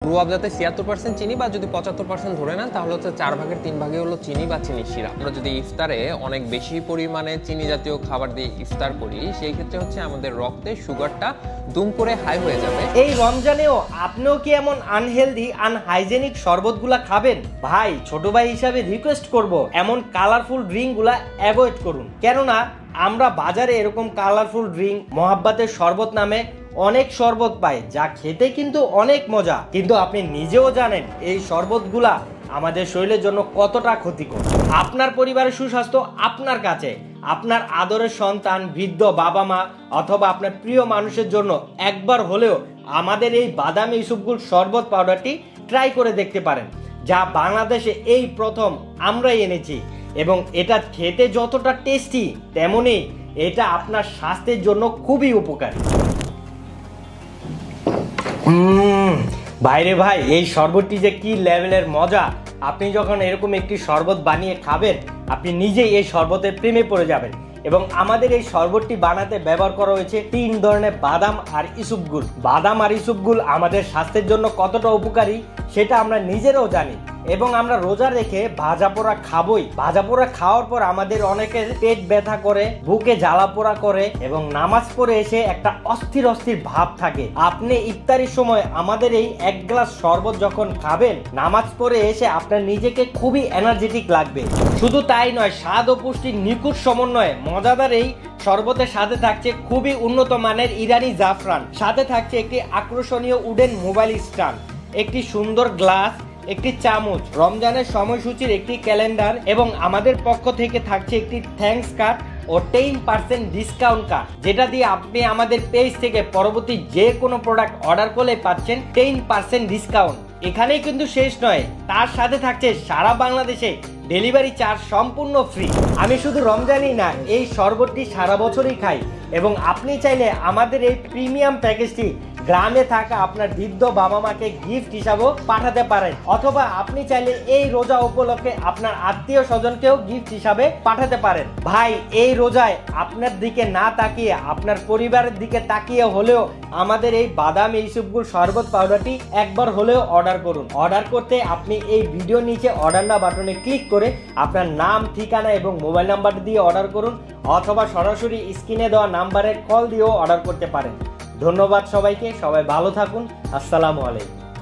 রুয়াবজাতে ৭৬% চিনি বা যদি ৭৫% ধরে নেন তাহলে হচ্ছে ৪ ভাগের ৩ ভাগই হলো চিনি বা চিনির সিরাপ। আমরা যদি ইফতারে অনেক বেশি পরিমাণে চিনি জাতীয় খাবার দিয়ে ইফতার করি সেই ক্ষেত্রে হচ্ছে আমাদের রক্তে সুগারটা দুম করে হাই হয়ে যাবে। এই রমজানেও আপনিও কি এমন আনহেলদি আনহাইজেনিক শরবতগুলা খাবেন? ভাই, ছোট ভাই হিসাবে রিকোয়েস্ট করব এমন কালারফুল ড্রিঙ্কগুলা অ্যাভয়েড করুন। কেননা আমরা বাজারে এরকম কালারফুল ড্রিঙ্ক মোহাব্বতের শরবত নামে অনেক শরবত পাই, যা খেতে কিন্তু অনেক মজা, কিন্তু আপনি নিজেও জানেন এই শরবতগুলা আমাদের শরীরের জন্য কতটা ক্ষতিকর। আপনার পরিবারের সুস্বাস্থ্য আপনার কাছে। আপনার আদরের সন্তান, বৃদ্ধ বাবা মা অথবা আপনার প্রিয় মানুষের জন্য একবার হলেও আমাদের এই বাদামি ইসুপগুল শরবত পাউডারটি ট্রাই করে দেখতে পারেন, যা বাংলাদেশে এই প্রথম আমরাই এনেছি এবং এটা খেতে যতটা টেস্টি তেমনি এটা আপনার স্বাস্থ্যের জন্য খুবই উপকারী। ভাইরে ভাই, এই শরবতটি যে কি লেভেলের মজা! আপনি যখন এরকম একটি শরবত বানিয়ে খাবেন আপনি নিজেই এই শরবতের প্রেমে পড়ে যাবেন। এবং আমাদের এই শরবতটি বানাতে ব্যবহার করা হয়েছে ৩ ধরনের বাদাম আর ইসুপগুল। বাদাম আর ইসুপগুল আমাদের স্বাস্থ্যের জন্য কতটা উপকারী সেটা আমরা নিজেরাও জানি এবং আমরা রোজা রেখে ভাজা পোড়া খাবই। ভাজা পোড়া খাওয়ার পর আমাদের অনেকের পেট ব্যথা করে, বুকে জ্বালা পোড়া করে এবং নামাজ পড়ে এসে একটা অস্থির অস্থির ভাব থাকে। আপনি ইফতারির সময় আমাদের এই ১ গ্লাস শরবত যখন খাবেন, নামাজ পড়ে এসে আপনার নিজেকে খুবই এনার্জেটিক লাগবে। শুধু তাই নয়, স্বাদ ও পুষ্টির নিখুঁত সমন্বয়ে মজাদার এই শরবতের সাথে থাকছে খুবই উন্নত মানের ইরানি জাফরান, সাথে থাকছে একটি আকর্ষণীয় উডেন মোবাইল স্ট্যান্ড, একটি সুন্দর গ্লাস, একটি চামচ, রমজানের সময়সূচির একটি ক্যালেন্ডার এবং আমাদের পক্ষ থেকে থাকছে একটি থ্যাঙ্কস কার্ড ও 10% ডিসকাউন্ট কার্ড, যেটা দিয়ে আপনি আমাদের পেজ থেকে পরবর্তী যে কোনো প্রোডাক্ট অর্ডার করলে পাচ্ছেন 10% ডিসকাউন্ট। এখানেই কিন্তু শেষ নয়, তার সাথে থাকছে সারা বাংলাদেশে ডেলিভারি চার্জ সম্পূর্ণ ফ্রি। আমি শুধু রমজানই না, এই শরবতটি সারা বছরই খাই এবং আপনি চাইলে আমাদের এই প্রিমিয়াম প্যাকেজটি গ্রামে থাকা আপনার বৃদ্ধ বাবা মাকে গিফট হিসাবেও পাঠাতে পারেন, অথবা আপনি চাইলে এই রোজা উপলক্ষে আপনার আত্মীয় স্বজনকেও গিফট হিসাবে পাঠাতে পারেন। ভাই, এই রোজায় আপনার দিকে না তাকিয়ে আপনার পরিবারের দিকে তাকিয়ে হলেও আমাদের এই বাদামি ইসুপগুল শরবত পাউডারটি একবার হলেও অর্ডার করুন। অর্ডার করতে আপনি এই ভিডিও নিচে অর্ডার নাও বাটনে ক্লিক করে আপনার নাম, ঠিকানা এবং মোবাইল নাম্বার দিয়ে অর্ডার করুন, অথবা সরাসরি স্ক্রিনে দেওয়া নাম্বারে কল দিয়েও অর্ডার করতে পারেন। ধন্যবাদ সবাইকে, সবাই ভালো থাকুন। আসসালামু আলাইকুম।